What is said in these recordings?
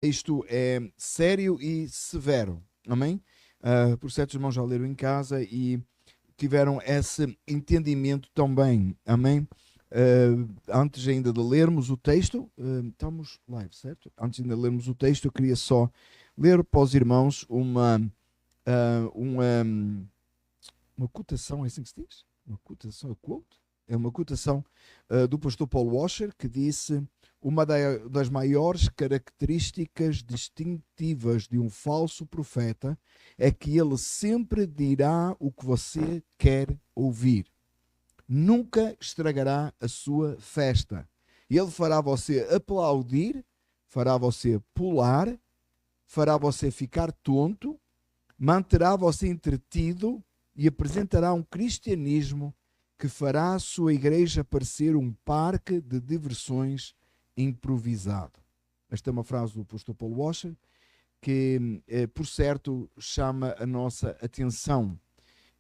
Isto é sério e severo, amém? Por certos irmãos já leram em casa e tiveram esse entendimento também, amém? Antes ainda de lermos o texto, estamos live, certo? Antes ainda de lermos o texto, eu queria só ler para os irmãos ah, uma, uma cotação, é assim que se diz? Uma cotação, a quote? É uma cotação do pastor Paul Washer, que disse: uma das maiores características distintivas de um falso profeta é que ele sempre dirá o que você quer ouvir. Nunca estragará a sua festa. Ele fará você aplaudir, fará você pular, fará você ficar tonto, manterá você entretido e apresentará um cristianismo que fará a sua igreja parecer um parque de diversões improvisado. Esta é uma frase do apóstolo Paul Washer que, por certo, chama a nossa atenção.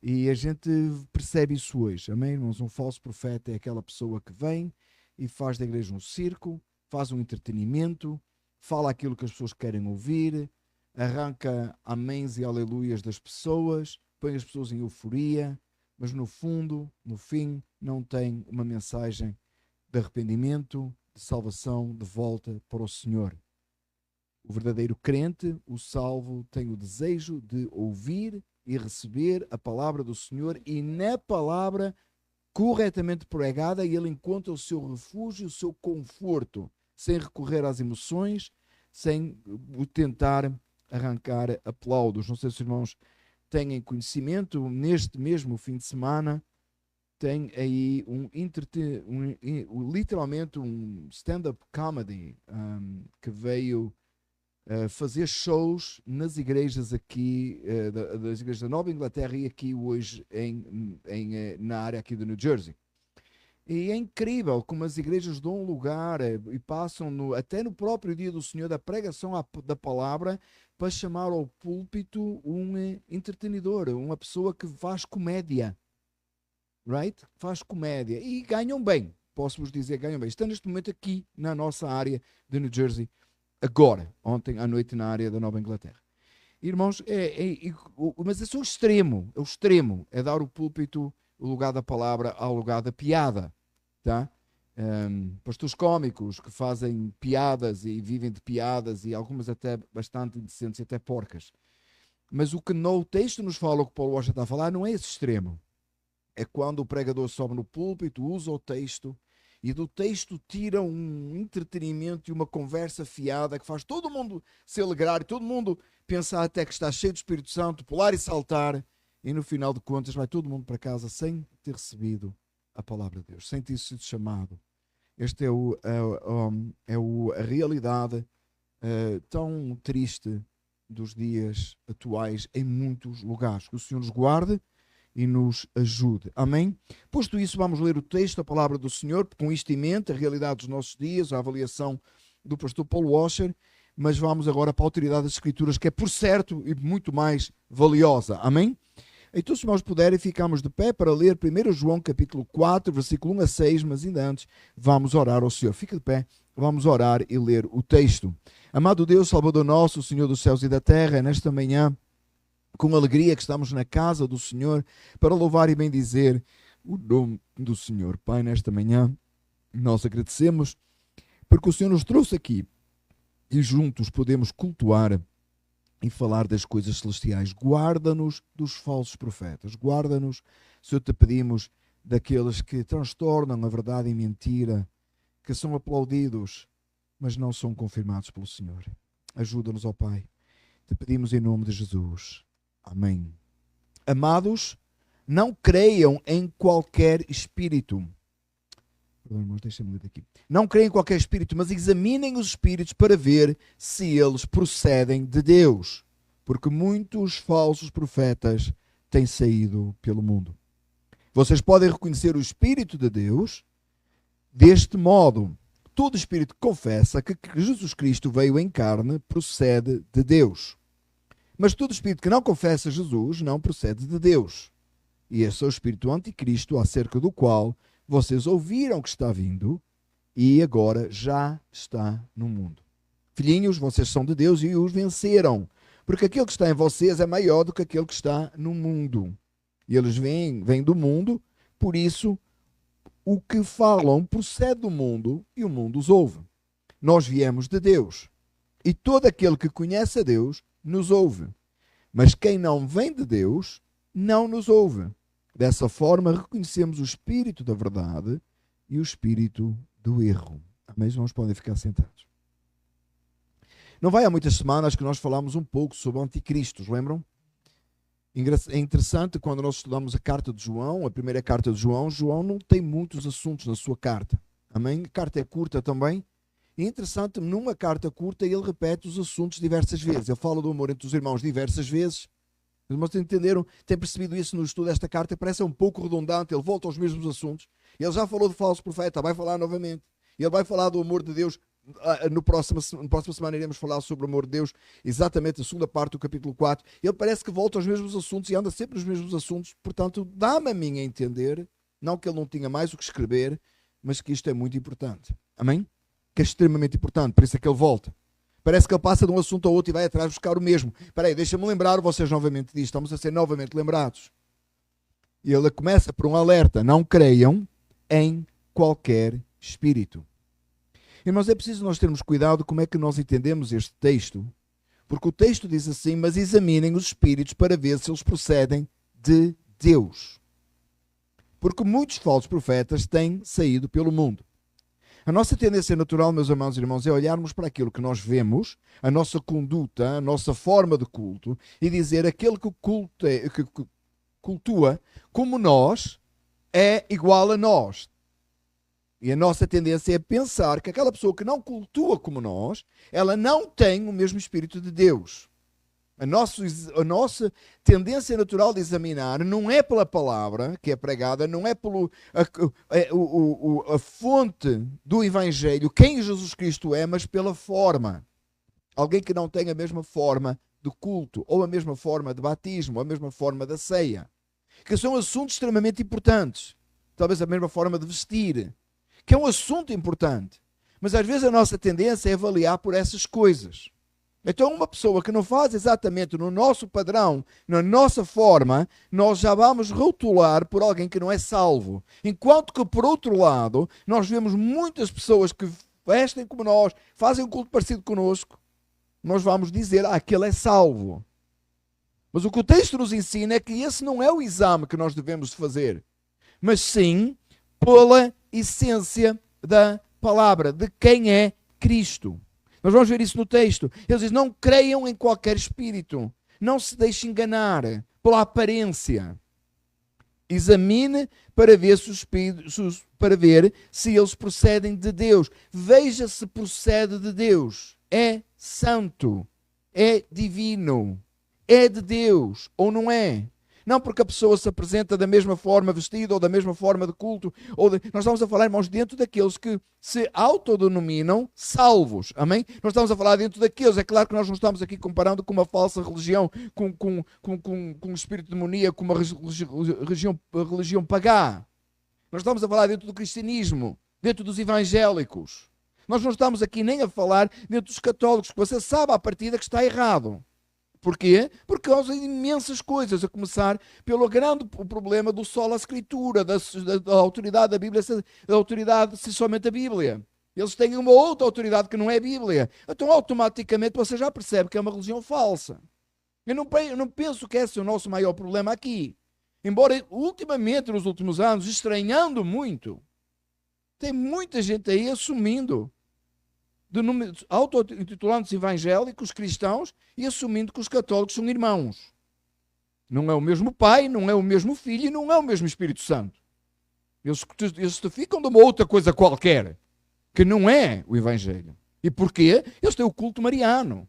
E a gente percebe isso hoje, amém, irmãos? Um falso profeta é aquela pessoa que vem e faz da igreja um circo, faz um entretenimento, fala aquilo que as pessoas querem ouvir, arranca améns e aleluias das pessoas, põe as pessoas em euforia, mas no fundo, no fim, não tem uma mensagem de arrependimento, de salvação, de volta para o Senhor. O verdadeiro crente, o salvo, tem o desejo de ouvir e receber a palavra do Senhor, e na palavra corretamente pregada ele encontra o seu refúgio, o seu conforto, sem recorrer às emoções, sem tentar arrancar aplausos. Não sei se os irmãos têm conhecimento, neste mesmo fim de semana tem aí literalmente um stand-up comedy que veio fazer shows nas igrejas aqui, das igrejas da Nova Inglaterra e aqui hoje na área aqui do New Jersey. E é incrível como as igrejas dão lugar e passam até no próprio dia do Senhor, da pregação da palavra, para chamar ao púlpito um entretenedor, uma pessoa que faz comédia. Right? Faz comédia. E ganham bem. Posso-vos dizer, ganham bem. Estão neste momento aqui na nossa área de New Jersey. Agora, ontem à noite na área da Nova Inglaterra. Irmãos, mas esse é o extremo. É o extremo. É dar o púlpito, o lugar da palavra, ao lugar da piada. Tá? Pastores cómicos que fazem piadas e vivem de piadas e algumas até bastante indecentes e até porcas. Mas o que no texto nos fala, o que Paulo Washer está a falar, não é esse extremo. É quando o pregador sobe no púlpito, usa o texto e do texto tira um entretenimento e uma conversa fiada que faz todo mundo se alegrar e todo mundo pensar até que está cheio do Espírito Santo, pular e saltar, e no final de contas vai todo mundo para casa sem ter recebido a palavra de Deus, sem ter sido chamado. Esta é a realidade tão triste dos dias atuais em muitos lugares. Que o Senhor nos guarde e nos ajude. Amém? Posto isso, vamos ler o texto, a palavra do Senhor, com isto em mente, a realidade dos nossos dias, a avaliação do pastor Paul Washer, mas vamos agora para a autoridade das Escrituras, que é, por certo, e muito mais valiosa. Amém? Então, se nós puderem, ficamos de pé para ler 1 João capítulo 4, versículo 1 a 6, mas ainda antes, vamos orar ao Senhor. Fica de pé, vamos orar e ler o texto. Amado Deus, Salvador nosso, Senhor dos céus e da terra, nesta manhã, com alegria que estamos na casa do Senhor para louvar e bendizer o nome do Senhor. Pai, nesta manhã nós agradecemos porque o Senhor nos trouxe aqui e juntos podemos cultuar e falar das coisas celestiais. Guarda-nos dos falsos profetas. Guarda-nos, Senhor, te pedimos, daqueles que transtornam a verdade em mentira, que são aplaudidos, mas não são confirmados pelo Senhor. Ajuda-nos, ó Pai. Te pedimos em nome de Jesus. Amém. Amados, não creiam em qualquer espírito. Perdão, irmãos, deixa-me ler aqui. Não creiam em qualquer espírito, mas examinem os espíritos para ver se eles procedem de Deus. Porque muitos falsos profetas têm saído pelo mundo. Vocês podem reconhecer o Espírito de Deus deste modo. Todo espírito que confessa que Jesus Cristo veio em carne procede de Deus. Mas todo espírito que não confessa Jesus não procede de Deus. E esse é o espírito anticristo, acerca do qual vocês ouviram que está vindo e agora já está no mundo. Filhinhos, vocês são de Deus e os venceram, porque aquele que está em vocês é maior do que aquele que está no mundo. E eles vêm do mundo, por isso o que falam procede do mundo e o mundo os ouve. Nós viemos de Deus, e todo aquele que conhece a Deus nos ouve. Mas quem não vem de Deus não nos ouve. Dessa forma reconhecemos o espírito da verdade e o espírito do erro. Amém? Os irmãos podem ficar sentados. Não vai há muitas semanas que nós falámos um pouco sobre o anticristos, lembram? É interessante quando nós estudamos a carta de João, a primeira carta de João, João não tem muitos assuntos na sua carta. Amém? A carta é curta também. E é interessante, numa carta curta, ele repete os assuntos diversas vezes. Ele fala do amor entre os irmãos diversas vezes. Os irmãos entenderam, têm percebido isso no estudo desta carta, parece um pouco redundante, ele volta aos mesmos assuntos. Ele já falou do falso profeta, vai falar novamente. Ele vai falar do amor de Deus. Na próxima semana iremos falar sobre o amor de Deus, exatamente a segunda parte do capítulo 4. Ele parece que volta aos mesmos assuntos e anda sempre nos mesmos assuntos. Portanto, dá-me a mim a entender, não que ele não tinha mais o que escrever, mas que isto é muito importante. Amém? Que é extremamente importante, por isso é que ele volta. Parece que ele passa de um assunto ao outro e vai atrás buscar o mesmo. Espera aí, deixa-me lembrar vocês novamente disto. Estamos a ser novamente lembrados. E ele começa por um alerta. Não creiam em qualquer espírito. Irmãos, é preciso nós termos cuidado como é que nós entendemos este texto. Porque o texto diz assim, mas examinem os espíritos para ver se eles procedem de Deus. Porque muitos falsos profetas têm saído pelo mundo. A nossa tendência natural, meus amados irmãos, é olharmos para aquilo que nós vemos, a nossa conduta, a nossa forma de culto, e dizer aquele que cultua como nós é igual a nós. E a nossa tendência é pensar que aquela pessoa que não cultua como nós, ela não tem o mesmo Espírito de Deus. A nossa tendência natural de examinar não é pela palavra que é pregada, não é pela a fonte do Evangelho, quem Jesus Cristo é, mas pela forma. Alguém que não tem a mesma forma de culto, ou a mesma forma de batismo, ou a mesma forma da ceia. Que são assuntos extremamente importantes. Talvez a mesma forma de vestir, que é um assunto importante. Mas às vezes a nossa tendência é avaliar por essas coisas. Então uma pessoa que não faz exatamente no nosso padrão, na nossa forma, nós já vamos rotular por alguém que não é salvo. Enquanto que, por outro lado, nós vemos muitas pessoas que vestem como nós, fazem um culto parecido connosco, nós vamos dizer, aquele é salvo. Mas o que o texto nos ensina é que esse não é o exame que nós devemos fazer, mas sim pela essência da palavra, de quem é Cristo. Nós vamos ver isso no texto. Ele diz, não creiam em qualquer espírito. Não se deixe enganar pela aparência. Examine para ver se eles procedem de Deus. Veja se procede de Deus. É santo. É divino. É de Deus ou não é? Não porque a pessoa se apresenta da mesma forma vestida ou da mesma forma de culto. Nós estamos a falar, irmãos, dentro daqueles que se autodenominam salvos. Amém? Nós estamos a falar dentro daqueles. É claro que nós não estamos aqui comparando com uma falsa religião, com um espírito demoníaco, com uma religião pagã. Nós estamos a falar dentro do cristianismo, dentro dos evangélicos. Nós não estamos aqui nem a falar dentro dos católicos, que você sabe à partida que está errado. Porquê? Por causa de imensas coisas, a começar pelo grande problema do sola escritura, da autoridade da Bíblia, da autoridade se somente a Bíblia. Eles têm uma outra autoridade que não é a Bíblia. Então automaticamente você já percebe que é uma religião falsa. Eu não penso que esse é o nosso maior problema aqui. Embora ultimamente, nos últimos anos, estranhando muito, tem muita gente aí assumindo, auto-intitulando-se evangélicos, cristãos, e assumindo que os católicos são irmãos. Não é o mesmo Pai, não é o mesmo Filho e não é o mesmo Espírito Santo. Eles testificam de uma outra coisa qualquer, que não é o Evangelho. E porquê? Eles têm o culto mariano.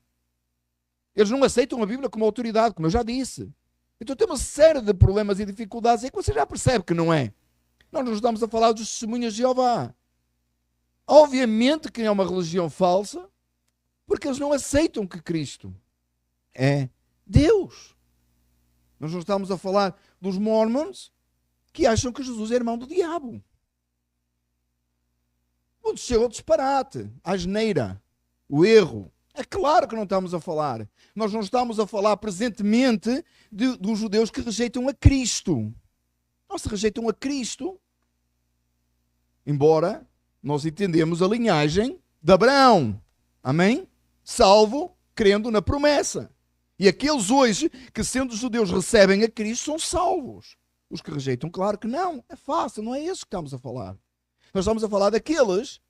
Eles não aceitam a Bíblia como autoridade, como eu já disse. Então tem uma série de problemas e dificuldades aí que você já percebe que não é. Nós não estamos a falar dos testemunhas de Jeová. Obviamente que é uma religião falsa, porque eles não aceitam que Cristo é Deus. Nós não estamos a falar dos Mormons, que acham que Jesus é irmão do diabo. Onde chega o disparate, a asneira, o erro, É claro que não estamos a falar. Nós não estamos a falar presentemente dos judeus que rejeitam a Cristo. Não se rejeitam a Cristo, embora nós entendemos a linhagem de Abraão. Amém? Salvo, crendo na promessa. E aqueles hoje que, sendo judeus, recebem a Cristo, são salvos. Os que rejeitam, claro que não. É fácil, não é isso que estamos a falar. Nós estamos a falar daqueles,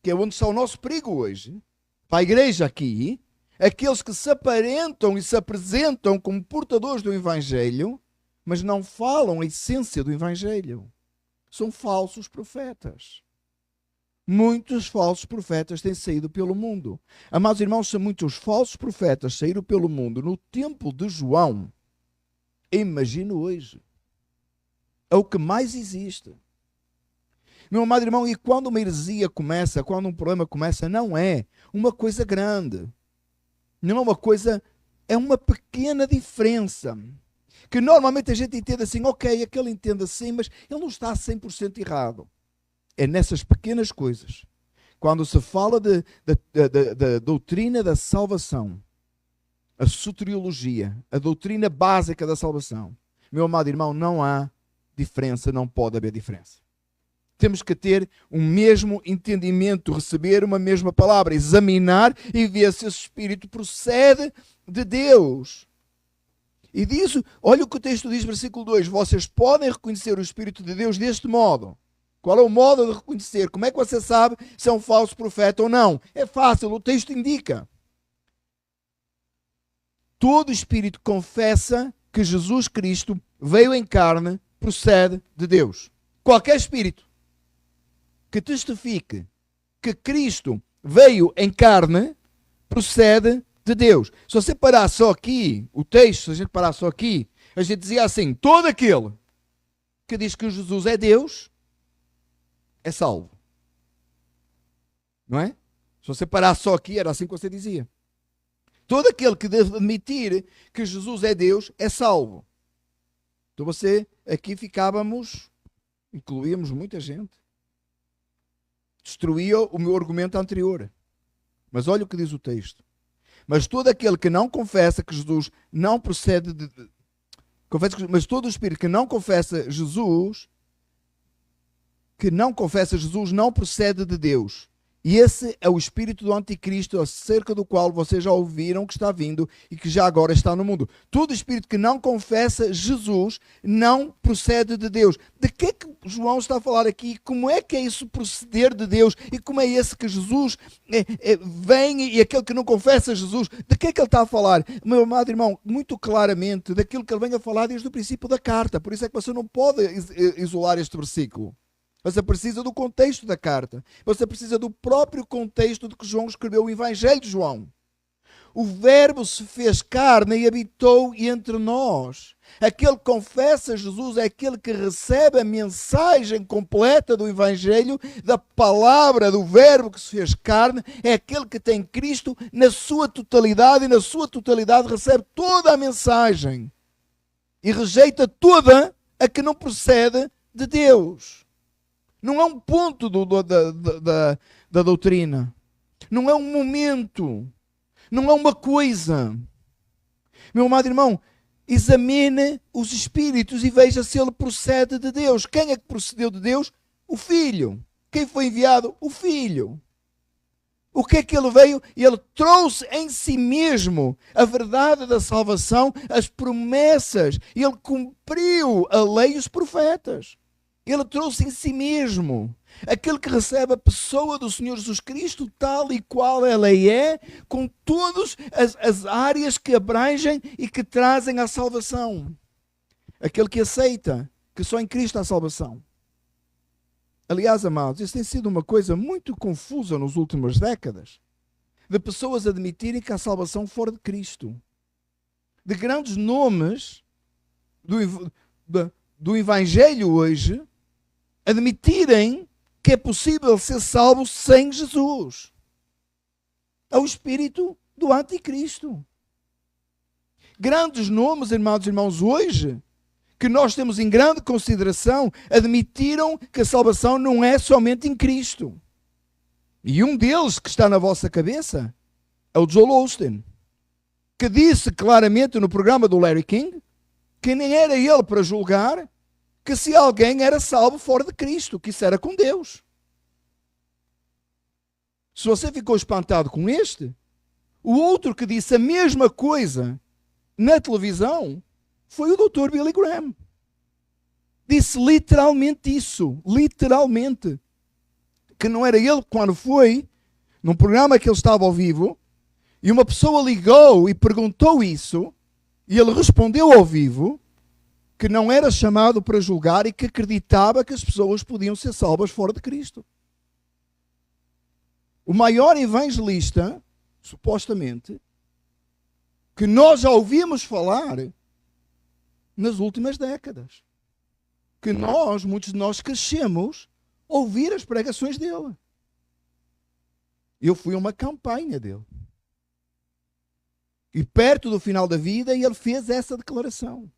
que é onde está o nosso perigo hoje, para a igreja aqui, aqueles que se aparentam e se apresentam como portadores do Evangelho, mas não falam a essência do Evangelho. São falsos profetas. Muitos falsos profetas têm saído pelo mundo. Amados irmãos, se muitos falsos profetas saíram pelo mundo no tempo de João, imagino hoje. É o que mais existe. Meu amado irmão, e quando uma heresia começa, quando um problema começa, não é uma coisa grande. Não é uma coisa, é uma pequena diferença. Que normalmente a gente entende assim, ok, aquele entende assim, mas ele não está 100% errado. É nessas pequenas coisas. Quando se fala da doutrina da salvação, a soteriologia, a doutrina básica da salvação, meu amado irmão, não há diferença, não pode haver diferença. Temos que ter um mesmo entendimento, receber uma mesma palavra, examinar e ver se esse Espírito procede de Deus. E diz, olha o que o texto diz, versículo 2, vocês podem reconhecer o Espírito de Deus deste modo. Qual é o modo de reconhecer? Como é que você sabe se é um falso profeta ou não? É fácil, o texto indica. Todo Espírito confessa que Jesus Cristo veio em carne, procede de Deus. Qualquer Espírito que testifique que Cristo veio em carne, procede de Deus. Se você parar só aqui, o texto, se a gente parar só aqui, a gente dizia assim, todo aquele que diz que Jesus é Deus, é salvo. Não é? Se você parar só aqui, era assim que você dizia. Todo aquele que deve admitir que Jesus é Deus, é salvo. Então você, aqui ficávamos, incluíamos muita gente. Destruía o meu argumento anterior. Mas olha o que diz o texto. Mas todo aquele que não confessa que Jesus não procede de... Mas todo o espírito que não confessa Jesus, não procede de Deus. E esse é o espírito do anticristo, acerca do qual vocês já ouviram que está vindo e que já agora está no mundo. Todo espírito que não confessa Jesus não procede de Deus. De que é que João está a falar aqui? Como é que é isso proceder de Deus? E como é esse que Jesus vem e aquele que não confessa Jesus? De que é que ele está a falar? Meu amado irmão, muito claramente daquilo que ele vem a falar desde o princípio da carta. Por isso é que você não pode isolar este versículo. Você precisa do contexto da carta. Você precisa do próprio contexto de que João escreveu o Evangelho de João. O Verbo se fez carne e habitou entre nós. Aquele que confessa Jesus é aquele que recebe a mensagem completa do Evangelho, da palavra do Verbo que se fez carne. É aquele que tem Cristo na sua totalidade e na sua totalidade recebe toda a mensagem. E rejeita toda a que não procede de Deus. Não é um ponto da doutrina. Não é um momento. Não é uma coisa. Meu amado irmão, examine os espíritos e veja se ele procede de Deus. Quem é que procedeu de Deus? O Filho. Quem foi enviado? O Filho. O que é que ele veio? Ele trouxe em si mesmo a verdade da salvação, as promessas. Ele cumpriu a lei e os profetas. Ele trouxe em si mesmo aquele que recebe a pessoa do Senhor Jesus Cristo tal e qual ela é, com todas as áreas que abrangem e que trazem a salvação. Aquele que aceita que só em Cristo há salvação. Aliás, amados, isso tem sido uma coisa muito confusa nas últimas décadas, de pessoas admitirem que há salvação fora de Cristo. De grandes nomes do Evangelho hoje, admitirem que é possível ser salvo sem Jesus. É o espírito do anticristo. Grandes nomes, irmãos, hoje, que nós temos em grande consideração, admitiram que a salvação não é somente em Cristo. E um deles que está na vossa cabeça é o Joel Osteen, que disse claramente no programa do Larry King que nem era ele para julgar que se alguém era salvo fora de Cristo, que isso era com Deus. Se você ficou espantado com este, o outro que disse a mesma coisa na televisão foi o Dr. Billy Graham. Disse literalmente isso, literalmente, que não era ele quando foi num programa que ele estava ao vivo e uma pessoa ligou e perguntou isso e ele respondeu ao vivo que não era chamado para julgar e que acreditava que as pessoas podiam ser salvas fora de Cristo. O maior evangelista, supostamente, que nós já ouvimos falar nas últimas décadas. Que nós, muitos de nós, crescemos a ouvir as pregações dele. Eu fui a uma campanha dele. E perto do final da vida, ele fez essa declaração.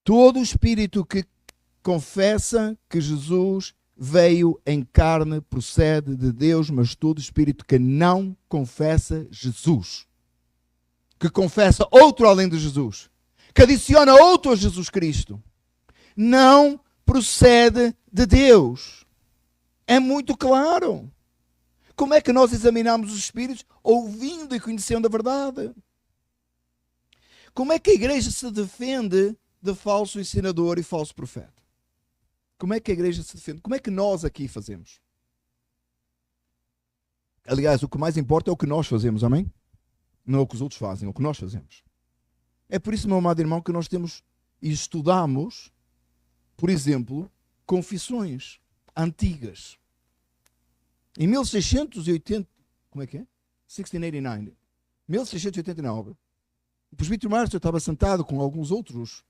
Todo espírito que confessa que Jesus veio em carne procede de Deus, mas todo espírito que não confessa Jesus, que confessa outro além de Jesus, que adiciona outro a Jesus Cristo, não procede de Deus. É muito claro. Como é que nós examinamos os espíritos? Ouvindo e conhecendo a verdade. Como é que a igreja se defende de falso ensinador e falso profeta? Como é que a igreja se defende? Como é que nós aqui fazemos? Aliás, o que mais importa é o que nós fazemos, amém? Não é o que os outros fazem, é o que nós fazemos. É por isso, meu amado irmão, que nós temos e estudamos, por exemplo, confissões antigas. Em 1680, como é que é? 1689. 1689, o presbítero Márcio estava sentado com alguns outros.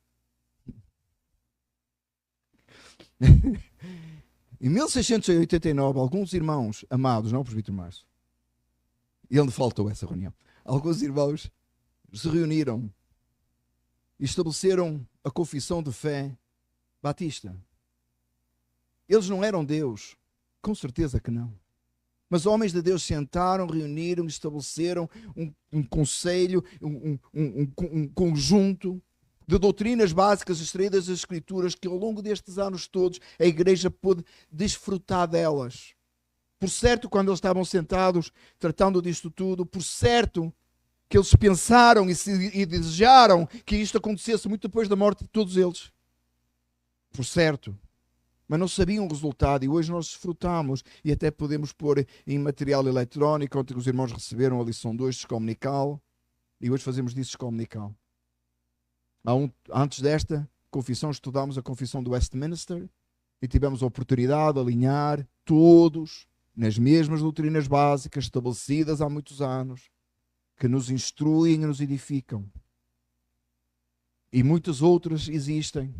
Em 1689, alguns irmãos amados, não o presbítero Márcio, e ele faltou essa reunião, alguns irmãos se reuniram e estabeleceram a confissão de fé batista. Eles não eram Deus, com certeza que não. Mas homens de Deus sentaram, reuniram, estabeleceram um conselho, um conjunto de doutrinas básicas extraídas das Escrituras que ao longo destes anos todos a igreja pôde desfrutar delas. Por certo, quando eles estavam sentados tratando disto tudo, por certo que eles pensaram e desejaram que isto acontecesse muito depois da morte de todos eles. Por certo. Mas não sabiam o resultado e hoje nós desfrutamos e até podemos pôr em material eletrónico. Ontem os irmãos receberam a lição 2 de Descomunical e hoje fazemos disso Descomunical. Antes desta confissão estudámos a confissão do Westminster e tivemos a oportunidade de alinhar todos nas mesmas doutrinas básicas estabelecidas há muitos anos que nos instruem e nos edificam. E muitas outras existem.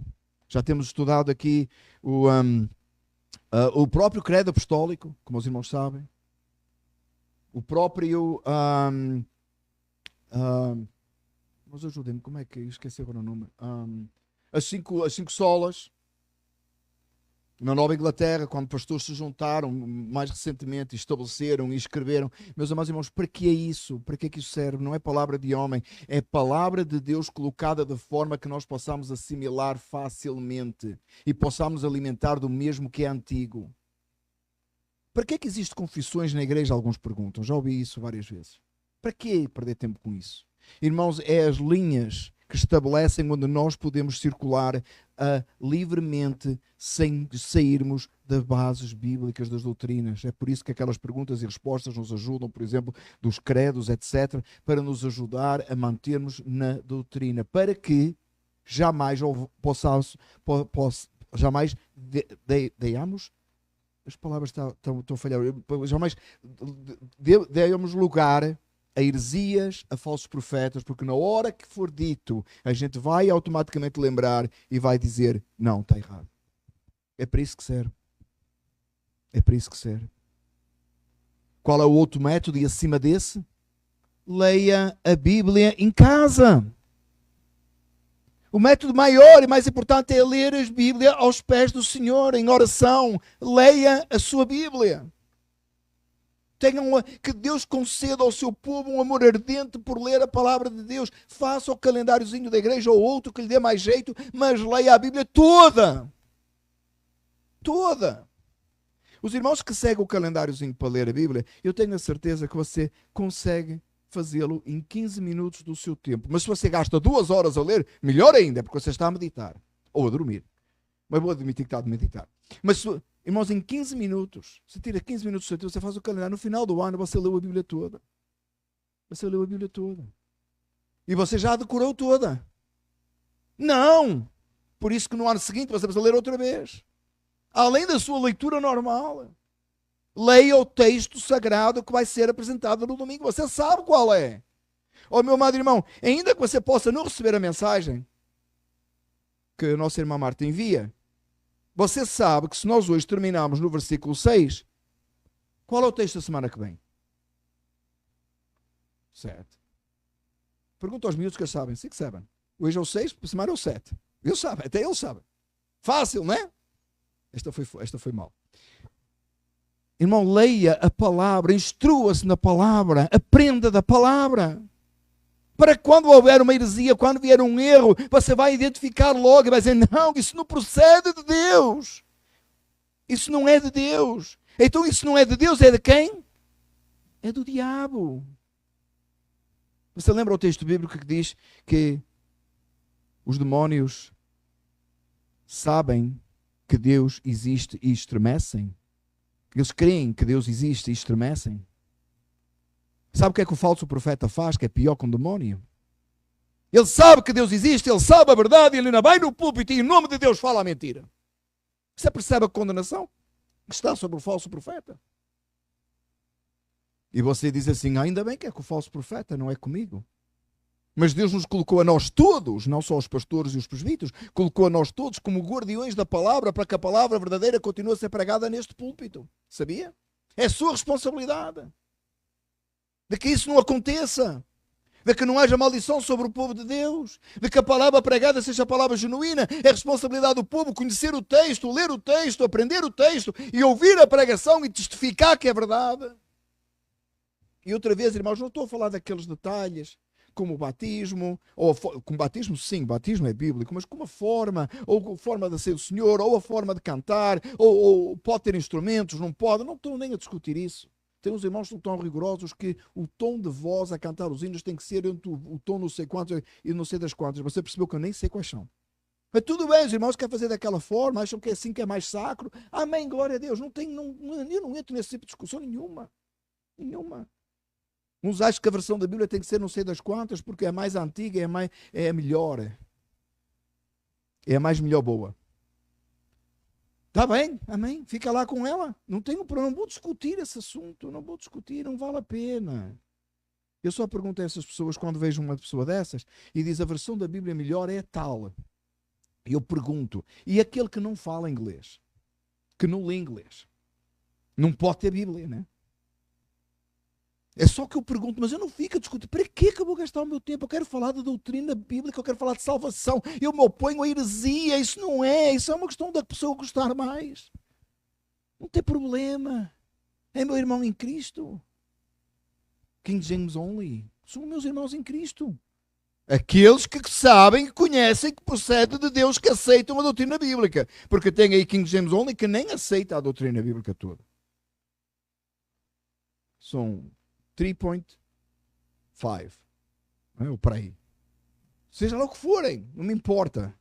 Já temos estudado aqui o próprio credo apostólico, como os irmãos sabem. O próprio... mas ajudem-me, como é que... Esqueci agora o nome. As cinco solas. Na Nova Inglaterra, quando pastores se juntaram mais recentemente, estabeleceram e escreveram. Meus amados irmãos, para que é isso? Para que é que isso serve? Não é palavra de homem, é palavra de Deus colocada de forma que nós possamos assimilar facilmente e possamos alimentar do mesmo que é antigo. Para que é que existem confissões na igreja? Alguns perguntam. Já ouvi isso várias vezes. Para que perder tempo com isso? Irmãos, é as linhas que estabelecem onde nós podemos circular livremente sem sairmos das bases bíblicas das doutrinas. É por isso que aquelas perguntas e respostas nos ajudam, por exemplo, dos credos, etc., para nos ajudar a mantermos na doutrina, para que jamais jamais deiamos, as palavras estão a falhar, jamais demos lugar a heresias, a falsos profetas, porque na hora que for dito, a gente vai automaticamente lembrar e vai dizer, não, está errado. É para isso que serve. É para isso que serve. Qual é o outro método e acima desse? Leia a Bíblia em casa. O método maior e mais importante é ler a Bíblia aos pés do Senhor, em oração. Leia a sua Bíblia. Que Deus conceda ao seu povo um amor ardente por ler a palavra de Deus. Faça o calendáriozinho da igreja ou outro que lhe dê mais jeito, mas leia a Bíblia toda. Toda. Os irmãos que seguem o calendáriozinho para ler a Bíblia, eu tenho a certeza que você consegue fazê-lo em 15 minutos do seu tempo. Mas se você gasta 2 horas a ler, melhor ainda, porque você está a meditar. Ou a dormir. Mas vou admitir que está a meditar. Mas, irmãos, em 15 minutos, você tira 15 minutos do seu tempo, você faz o calendário. No final do ano, você leu a Bíblia toda. Você leu a Bíblia toda. E você já a decorou toda. Não! Por isso que no ano seguinte você precisa ler outra vez. Além da sua leitura normal. Leia o texto sagrado que vai ser apresentado no domingo. Você sabe qual é. Meu amado irmão, ainda que você possa não receber a mensagem que a nossa irmã Marta envia, você sabe que se nós hoje terminarmos no versículo 6, qual é o texto da semana que vem? 7. Pergunta aos miúdos que eles sabem. Sim que sabem. Hoje é o 6, a semana é o 7. Eles sabem, até eles sabem. Fácil, não é? Esta foi mal. Irmão, leia a palavra, instrua-se na palavra, aprenda da palavra. Para quando houver uma heresia, quando vier um erro, você vai identificar logo e vai dizer, não, isso não procede de Deus. Isso não é de Deus. Então isso não é de Deus, é de quem? É do diabo. Você lembra o texto bíblico que diz que os demónios sabem que Deus existe e estremecem? Eles creem que Deus existe e estremecem. Sabe o que é que o falso profeta faz, que é pior que um demónio? Ele sabe que Deus existe, ele sabe a verdade, e ele ainda vai no púlpito e em nome de Deus fala a mentira. Você percebe a condenação que está sobre o falso profeta? E você diz assim, ainda bem que é com o falso profeta, não é comigo. Mas Deus nos colocou a nós todos, não só os pastores e os presbíteros, colocou a nós todos como guardiões da palavra para que a palavra verdadeira continue a ser pregada neste púlpito. Sabia? É sua responsabilidade. De que isso não aconteça. De que não haja maldição sobre o povo de Deus. De que a palavra pregada seja a palavra genuína. É responsabilidade do povo conhecer o texto, ler o texto, aprender o texto e ouvir a pregação e testificar que é verdade. E outra vez, irmãos, não estou a falar daqueles detalhes como o batismo, ou com batismo, sim, batismo é bíblico, mas com uma forma, ou a forma de ser o Senhor, ou a forma de cantar, ou pode ter instrumentos, não pode, não estou nem a discutir isso. Tem uns irmãos que são tão rigorosos que o tom de voz a cantar os hinos tem que ser entre o tom não sei quantos e não sei das quantas. Você percebeu que eu nem sei quais são. Mas tudo bem, os irmãos querem fazer daquela forma, acham que é assim que é mais sacro. Amém, glória a Deus. Eu não entro nesse tipo de discussão nenhuma. Nenhuma. Uns acham que a versão da Bíblia tem que ser não sei das quantas, porque é mais antiga, é melhor. É a mais melhor boa. Está bem, amém? Fica lá com ela. Não tenho problema, não vou discutir esse assunto, não vou discutir, não vale a pena. Eu só pergunto a essas pessoas, quando vejo uma pessoa dessas, e diz a versão da Bíblia melhor é tal. E eu pergunto, e aquele que não fala inglês? Que não lê inglês? Não pode ter Bíblia, né? É só que eu pergunto, mas eu não fico a discutir. Para que eu vou gastar o meu tempo? Eu quero falar da doutrina bíblica, eu quero falar de salvação. Eu me oponho à heresia. Isso não é. Isso é uma questão da pessoa gostar mais. Não tem problema. É meu irmão em Cristo. King James Only. São meus irmãos em Cristo. Aqueles que sabem, que conhecem, que procedem de Deus, que aceitam a doutrina bíblica. Porque tem aí King James Only que nem aceita a doutrina bíblica toda. São 3.5. Ou para aí. Seja lá o que forem, não me importa.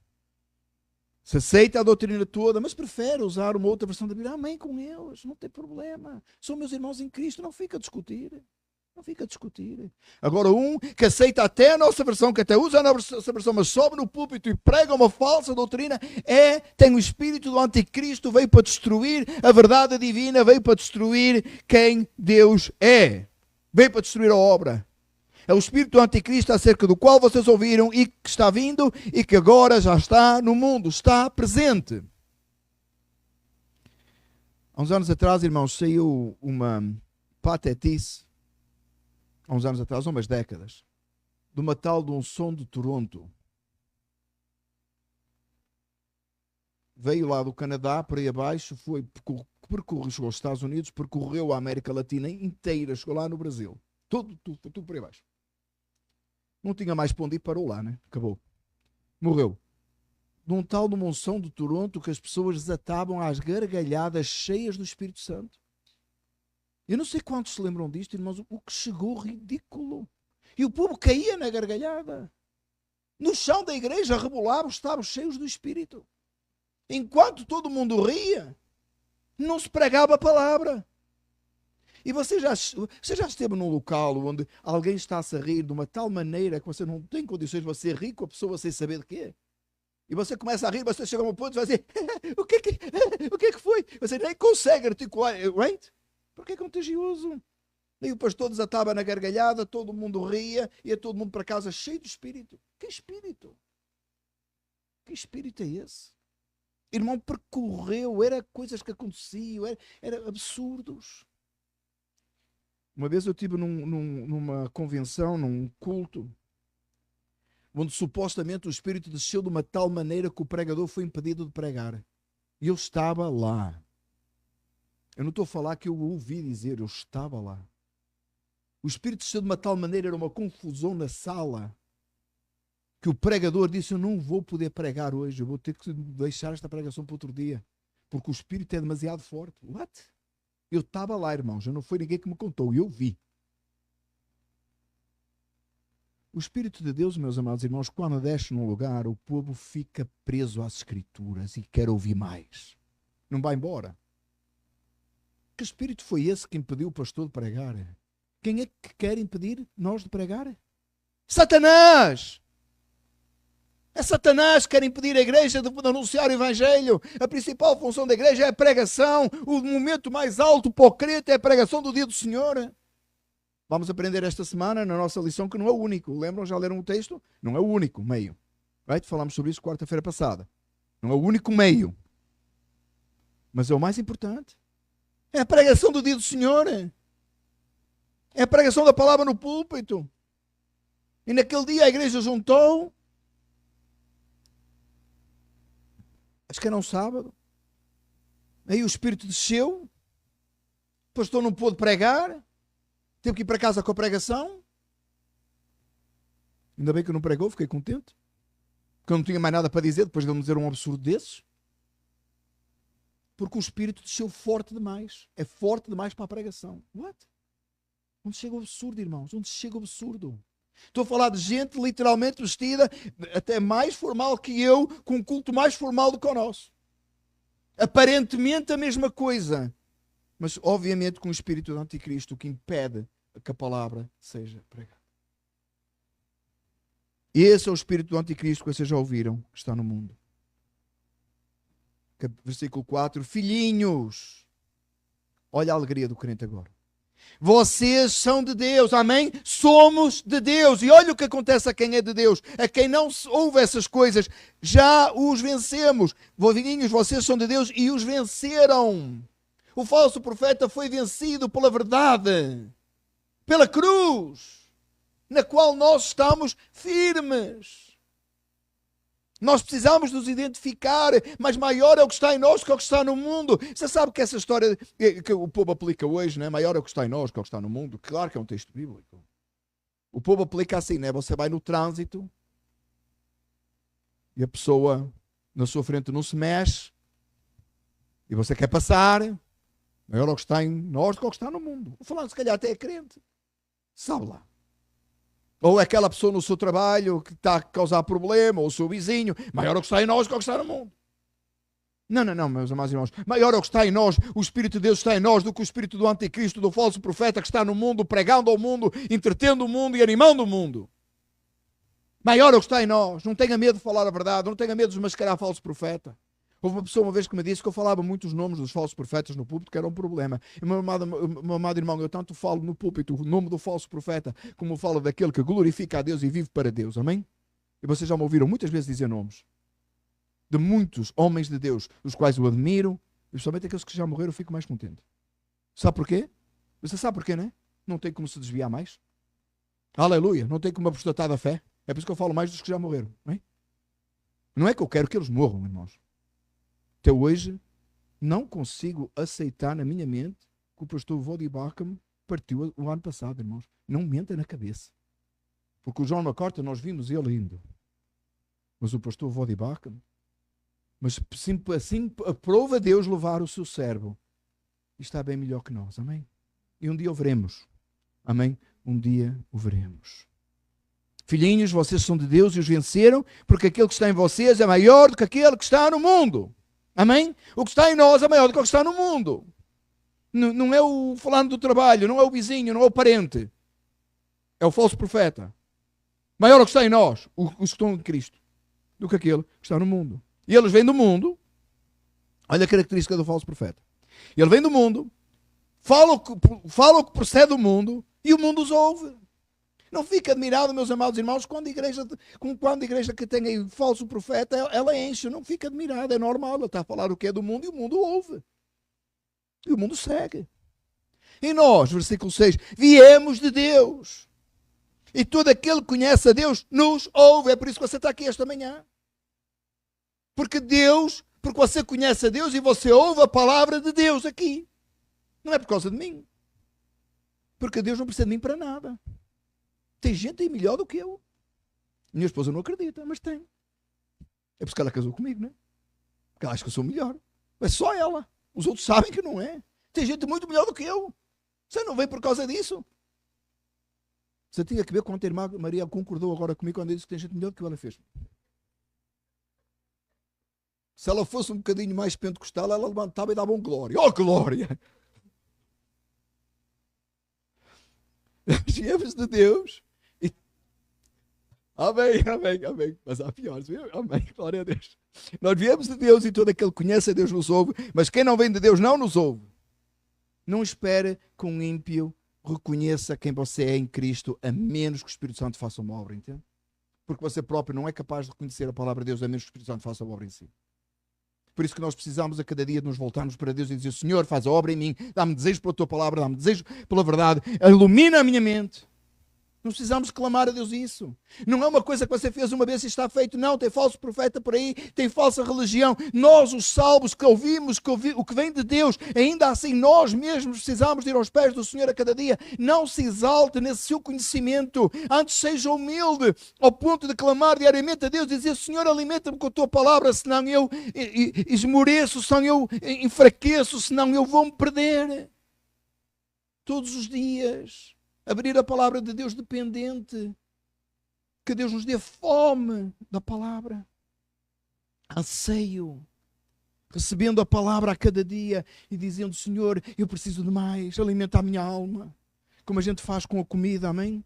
Se aceita a doutrina toda, mas prefere usar uma outra versão da Bíblia, amém com eles, não tem problema. São meus irmãos em Cristo, não fica a discutir. Não fica a discutir. Agora, um que aceita até a nossa versão, que até usa a nossa versão, mas sobe no púlpito e prega uma falsa doutrina, tem o espírito do anticristo, veio para destruir a verdade divina, veio para destruir quem Deus é. Veio para destruir a obra. É o espírito do anticristo acerca do qual vocês ouviram e que está vindo e que agora já está no mundo, está presente. Há uns anos atrás, irmãos, saiu uma patetice, há uns anos atrás, umas décadas, de uma tal de um som de Toronto. veio lá do Canadá para aí abaixo, percorreu, chegou aos Estados Unidos, percorreu a América Latina inteira, chegou lá no Brasil. Tudo por aí abaixo. Não tinha mais para onde ir, parou lá, né? Acabou. Morreu. Num tal de Monção de Toronto que as pessoas desatavam às gargalhadas cheias do Espírito Santo. Eu não sei quantos se lembram disto, irmãos, o que chegou ridículo. E o povo caía na gargalhada. No chão da igreja rebolavam, estavam cheios do Espírito. Enquanto todo mundo ria, não se pregava a palavra. E você já esteve num local onde alguém está-se a rir de uma tal maneira que você não tem condições de você rir com a pessoa sem saber de quê? E você começa a rir, você chega a um ponto e vai dizer, o que é que foi? Você nem consegue articular, right? Porque é contagioso. E o pastor desatava na gargalhada, todo mundo ria, ia todo mundo para casa cheio de espírito. Que espírito? Que espírito é esse? Irmão, percorreu, era coisas que aconteciam, era absurdos. Uma vez eu estive numa convenção, num culto, onde supostamente o Espírito desceu de uma tal maneira que o pregador foi impedido de pregar. E eu estava lá. Eu não estou a falar que eu ouvi dizer, eu estava lá. O Espírito desceu de uma tal maneira, era uma confusão na sala, que o pregador disse, eu não vou poder pregar hoje, eu vou ter que deixar esta pregação para outro dia, porque o Espírito é demasiado forte. What? Eu estava lá, irmãos, não foi ninguém que me contou, eu vi. O Espírito de Deus, meus amados irmãos, quando desce num lugar, o povo fica preso às Escrituras e quer ouvir mais. Não vai embora. Que Espírito foi esse que impediu o pastor de pregar? Quem é que quer impedir nós de pregar? Satanás! É Satanás que quer impedir a igreja de anunciar o Evangelho. A principal função da igreja é a pregação. O momento mais alto para o crente é a pregação do dia do Senhor. Vamos aprender esta semana na nossa lição que não é o único. Lembram? Já leram o texto? Não é o único meio. Right? Falámos sobre isso quarta-feira passada. Não é o único meio. Mas é o mais importante. É a pregação do dia do Senhor. É a pregação da palavra no púlpito. E naquele dia a igreja juntou. Acho que era um sábado. Aí o Espírito desceu. O pastor não pôde pregar. Teve que ir para casa com a pregação. Ainda bem que não pregou, fiquei contente. Porque eu não tinha mais nada para dizer depois de ele me dizer um absurdo desses. Porque o Espírito desceu forte demais. É forte demais para a pregação. What? Onde chega o absurdo, irmãos? Onde chega o absurdo? Estou a falar de gente literalmente vestida até mais formal que eu, com um culto mais formal do que o nosso. Aparentemente a mesma coisa. Mas obviamente com o espírito do anticristo que impede que a palavra seja pregada. E esse é o espírito do anticristo que vocês já ouviram, que está no mundo. Versículo 4. Filhinhos. Olha a alegria do crente agora. Vocês são de Deus, amém? Somos de Deus. E olha o que acontece a quem é de Deus. A quem não ouve essas coisas, já os vencemos. Filhinhos, vocês são de Deus e os venceram. O falso profeta foi vencido pela verdade, pela cruz, na qual nós estamos firmes. Nós precisamos nos identificar, mas maior é o que está em nós que é o que está no mundo. Você sabe que essa história que o povo aplica hoje, né? Maior é o que está em nós que é o que está no mundo. Claro que é um texto bíblico. O povo aplica assim, né? Você vai no trânsito e a pessoa na sua frente não se mexe e você quer passar. Maior é o que está em nós que é o que está no mundo. O fulano se calhar até é crente. Sabe lá. Ou aquela pessoa no seu trabalho que está a causar problema, ou o seu vizinho. Maior é o que está em nós que é o que está no mundo. Não, meus amados irmãos. Maior é o que está em nós, o Espírito de Deus está em nós, do que o Espírito do anticristo, do falso profeta que está no mundo, pregando ao mundo, entretendo o mundo e animando o mundo. Maior é o que está em nós. Não tenha medo de falar a verdade, não tenha medo de desmascarar falso profeta. Houve uma pessoa uma vez que me disse que eu falava muitos nomes dos falsos profetas no púlpito, que era um problema. E, meu amado irmão, eu tanto falo no púlpito o nome do falso profeta, como falo daquele que glorifica a Deus e vive para Deus. Amém? E vocês já me ouviram muitas vezes dizer nomes de muitos homens de Deus, dos quais eu admiro, e principalmente aqueles que já morreram, eu fico mais contente. Sabe porquê? Você sabe porquê, não é? Não tem como se desviar mais. Aleluia! Não tem como apostatar da fé. É por isso que eu falo mais dos que já morreram. Não é que eu quero que eles morram, irmãos. Até hoje, não consigo aceitar na minha mente que o pastor Voddie Baucham partiu o ano passado, irmãos. Não me entra na cabeça. Porque o John MacArthur, nós vimos ele indo. Mas o pastor Voddie Baucham, mas assim aprova Deus levar o seu servo. E está bem melhor que nós, amém? E um dia o veremos, amém? Um dia o veremos. Filhinhos, vocês são de Deus e os venceram, porque aquele que está em vocês é maior do que aquele que está no mundo. Amém? O que está em nós é maior do que o que está no mundo. Não é o falando do trabalho, não é o vizinho, não é o parente. É o falso profeta. Maior o que está em nós, os que estão em Cristo, do que aquele que está no mundo. E eles vêm do mundo. Olha a característica do falso profeta. Ele vem do mundo, fala o que procede do mundo e o mundo os ouve. Não fica admirado, meus amados irmãos, quando a igreja que tem aí falso profeta, ela enche. Não fica admirado, é normal. Ela está a falar o que é do mundo e o mundo ouve. E o mundo segue. E nós, versículo 6, viemos de Deus. E todo aquele que conhece a Deus nos ouve. É por isso que você está aqui esta manhã. Porque você conhece a Deus e você ouve a palavra de Deus aqui. Não é por causa de mim. Porque Deus não precisa de mim para nada. Tem gente aí melhor do que eu. Minha esposa não acredita, mas tem. É porque ela casou comigo, não é? Porque ela acha que eu sou melhor. Mas só ela. Os outros sabem que não é. Tem gente muito melhor do que eu. Você não vem por causa disso. Você tinha que ver quando a irmã Maria concordou agora comigo quando disse que tem gente melhor do que ela fez. Se ela fosse um bocadinho mais pentecostal, ela levantava e dava um glória. Oh, glória! Viemos de Deus. E... Amém, amém, amém. Mas há piores, viu? Amém, glória a Deus. Nós viemos de Deus e todo aquele que conhece a Deus nos ouve, mas quem não vem de Deus não nos ouve. Não espere que um ímpio reconheça quem você é em Cristo, a menos que o Espírito Santo faça uma obra, entende? Porque você próprio não é capaz de reconhecer a palavra de Deus, a menos que o Espírito Santo faça uma obra em si. Por isso que nós precisamos a cada dia de nos voltarmos para Deus e dizer: Senhor, faz a obra em mim, dá-me desejo pela tua palavra, dá-me desejo pela verdade, ilumina a minha mente. Não precisamos clamar a Deus isso. Não é uma coisa que você fez uma vez e está feito. Não, tem falso profeta por aí, tem falsa religião. Nós, os salvos que ouvimos, o que vem de Deus, ainda assim nós mesmos precisamos de ir aos pés do Senhor a cada dia. Não se exalte nesse seu conhecimento. Antes seja humilde ao ponto de clamar diariamente a Deus e dizer: Senhor, alimenta-me com a tua palavra, senão eu esmoreço, senão eu enfraqueço, senão eu vou-me perder. Todos os dias. Abrir a palavra de Deus dependente. Que Deus nos dê fome da palavra. Anseio. Recebendo a palavra a cada dia e dizendo: Senhor, eu preciso de mais. Alimenta a minha alma. Como a gente faz com a comida, amém?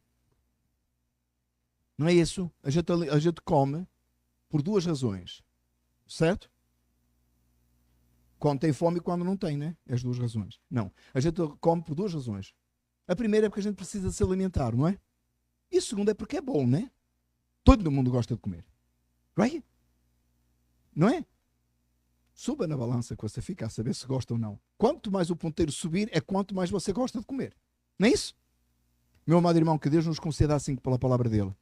Não é isso? A gente come por duas razões. Certo? Quando tem fome e quando não tem, né? As duas razões. Não. A gente come por duas razões. A primeira é porque a gente precisa se alimentar, não é? E a segunda é porque é bom, não é? Todo mundo gosta de comer. Right? Não é? Suba na balança que você fica a saber se gosta ou não. Quanto mais o ponteiro subir, é quanto mais você gosta de comer. Não é isso? Meu amado irmão, que Deus nos conceda assim pela palavra dele.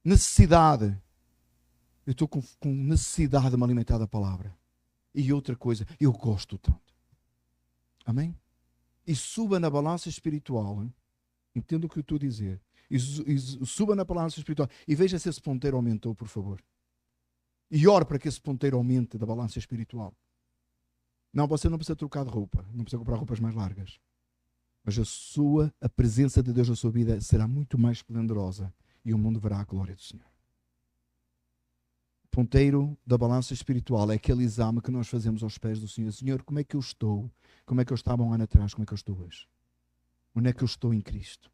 Necessidade. Eu estou com necessidade de me alimentar da palavra. E outra coisa, eu gosto tanto. Amém? E suba na balança espiritual. Hein? Entenda o que eu estou a dizer. E suba na balança espiritual. E veja se esse ponteiro aumentou, por favor. E ore para que esse ponteiro aumente da balança espiritual. Não, você não precisa trocar de roupa. Não precisa comprar roupas mais largas. Mas a presença de Deus na sua vida será muito mais esplendorosa. E o mundo verá a glória do Senhor. Ponteiro da balança espiritual é aquele exame que nós fazemos aos pés do Senhor. Senhor, como é que eu estou? Como é que eu estava um ano atrás? Como é que eu estou hoje? Onde é que eu estou em Cristo?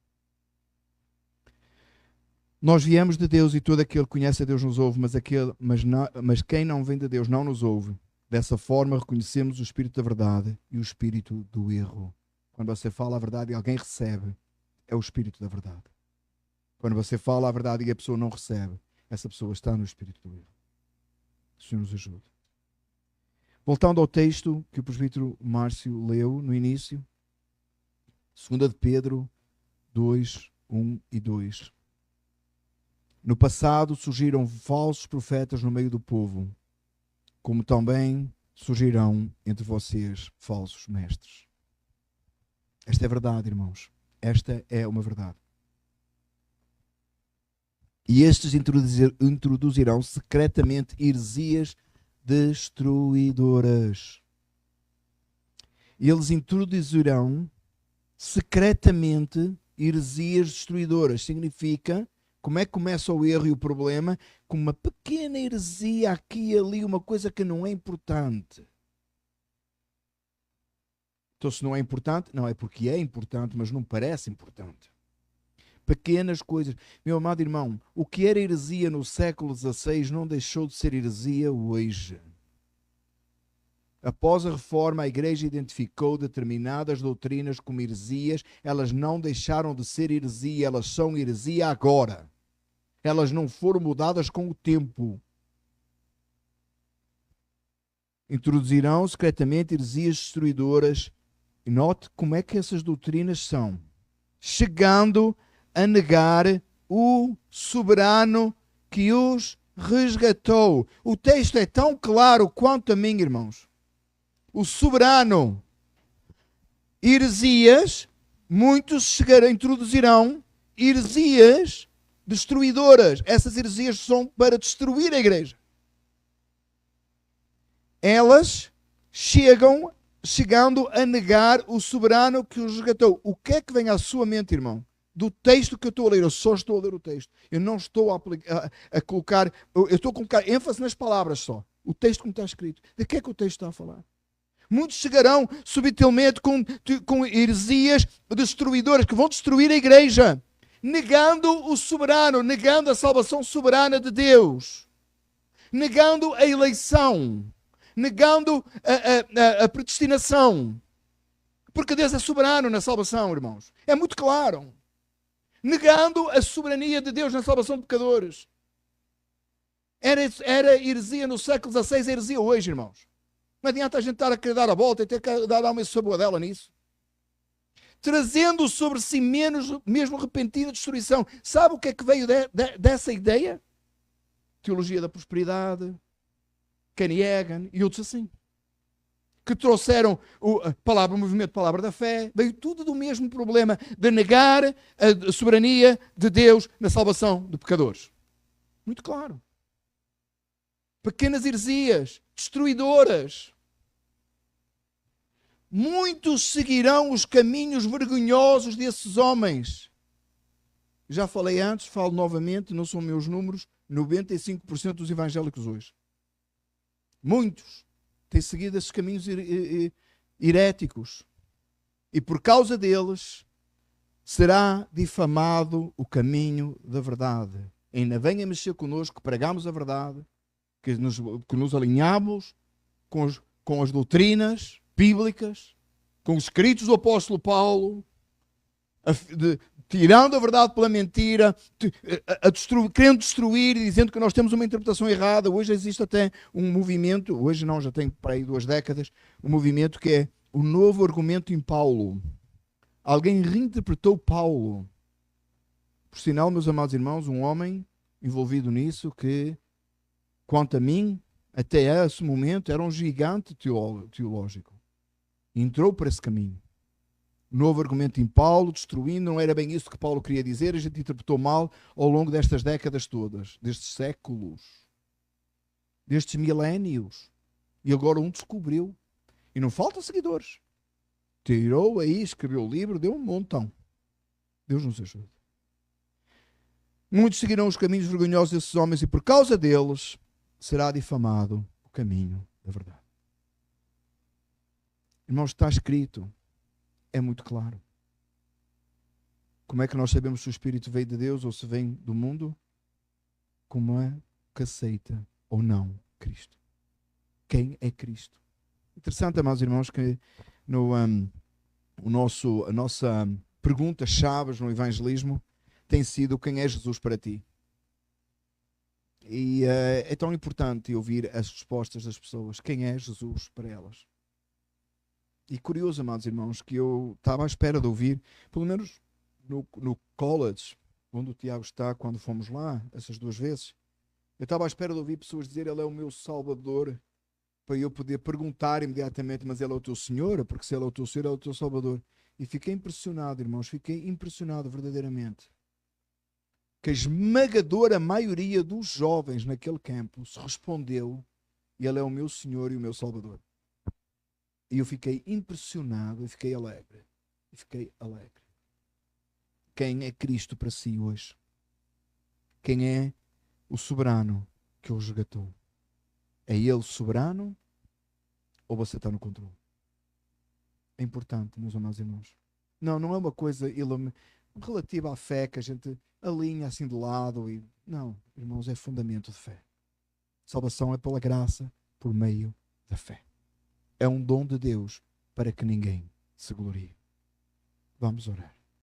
Nós viemos de Deus e todo aquele que conhece a Deus nos ouve, mas quem não vem de Deus não nos ouve. Dessa forma reconhecemos o Espírito da verdade e o Espírito do erro. Quando você fala a verdade e alguém recebe, é o Espírito da verdade. Quando você fala a verdade e a pessoa não recebe, essa pessoa está no Espírito do erro. O Senhor nos ajude. Voltando ao texto que o presbítero Márcio leu no início, 2 de Pedro 2, 1 e 2. No passado surgiram falsos profetas no meio do povo, como também surgirão entre vocês falsos mestres. Esta é verdade, irmãos. Esta é uma verdade. E estes introduzirão secretamente heresias destruidoras. Eles introduzirão secretamente heresias destruidoras. Significa, como é que começa o erro e o problema? Com uma pequena heresia aqui e ali, uma coisa que não é importante. Então, se não é importante, não é porque é importante, mas não parece importante. Pequenas coisas. Meu amado irmão, o que era heresia no século XVI não deixou de ser heresia hoje. Após a reforma, a igreja identificou determinadas doutrinas como heresias. Elas não deixaram de ser heresia, elas são heresia agora. Elas não foram mudadas com o tempo. Introduzirão secretamente heresias destruidoras. E note como é que essas doutrinas são. Chegando a negar o soberano que os resgatou. O texto é tão claro quanto a mim, irmãos. O soberano. Heresias, muitos introduzirão heresias destruidoras. Essas heresias são para destruir a igreja. Elas chegando a negar o soberano que os resgatou. O que é que vem à sua mente, irmão? Do texto que eu estou a ler, eu só estou a ler o texto. Eu não estou a colocar, eu estou a colocar ênfase nas palavras só. O texto como está escrito. De que é que o texto está a falar? Muitos chegarão subtilmente com heresias destruidoras que vão destruir a igreja, negando o soberano, negando a salvação soberana de Deus, negando a eleição, negando a predestinação. Porque Deus é soberano na salvação, irmãos. É muito claro. Negando a soberania de Deus na salvação de pecadores. Era heresia no século XVI, é heresia hoje, irmãos. Não adianta a gente estar a querer dar a volta e ter que dar uma saboadela nisso. Trazendo sobre si mesmo repentina destruição. Sabe o que é que veio dessa ideia? Teologia da prosperidade, Kenny Hagin e outros assim. Que trouxeram o movimento Palavra da Fé. Veio tudo do mesmo problema de negar a soberania de Deus na salvação de pecadores. Muito claro. Pequenas heresias, destruidoras. Muitos seguirão os caminhos vergonhosos desses homens. Já falei antes, falo novamente, não são meus números, 95% dos evangélicos hoje. Muitos têm seguido esses caminhos heréticos. E por causa deles será difamado o caminho da verdade. Ainda venha mexer connosco, que pregamos a verdade, que nos alinhamos com as doutrinas bíblicas, com os escritos do apóstolo Paulo, tirando a verdade pela mentira, querendo destruir e dizendo que nós temos uma interpretação errada. Hoje existe até um movimento, hoje não, já tem para aí 2 décadas, um movimento que é o novo argumento em Paulo. Alguém reinterpretou Paulo. Por sinal, meus amados irmãos, um homem envolvido nisso que, quanto a mim, até esse momento era um gigante teológico. Entrou por esse caminho. Novo argumento em Paulo, destruindo, não era bem isso que Paulo queria dizer, a gente interpretou mal ao longo destas décadas todas, destes séculos, destes milénios. E agora um descobriu. E não falta seguidores. Tirou aí, escreveu o livro, deu um montão. Deus nos ajude. Muitos seguirão os caminhos vergonhosos desses homens e por causa deles será difamado o caminho da verdade. Irmãos, está escrito. É muito claro. Como é que nós sabemos se o Espírito veio de Deus ou se vem do mundo? Como é que aceita ou não Cristo? Quem é Cristo? Interessante, amados irmãos, que a nossa pergunta-chave no evangelismo tem sido: quem é Jesus para ti? E é tão importante ouvir as respostas das pessoas. Quem é Jesus para elas? E curioso, amados irmãos, que eu estava à espera de ouvir, pelo menos no college, onde o Tiago está, quando fomos lá, essas 2 vezes, eu estava à espera de ouvir pessoas dizer: ele é o meu Salvador, para eu poder perguntar imediatamente, mas Ele é o teu Senhor? Porque se Ele é o teu Senhor, Ele é o teu Salvador. E fiquei impressionado, irmãos, fiquei impressionado verdadeiramente. Que a esmagadora maioria dos jovens naquele campus respondeu: Ele é o meu Senhor e o meu Salvador. E eu fiquei impressionado e fiquei alegre. E fiquei alegre. Quem é Cristo para si hoje? Quem é o soberano que o resgatou? É Ele soberano ou você está no controle? É importante, meus amados irmãos. Não, não é uma coisa relativa à fé que a gente alinha assim de lado. Não, irmãos, é fundamento de fé. Salvação é pela graça, por meio da fé. É um dom de Deus para que ninguém se glorie. Vamos orar.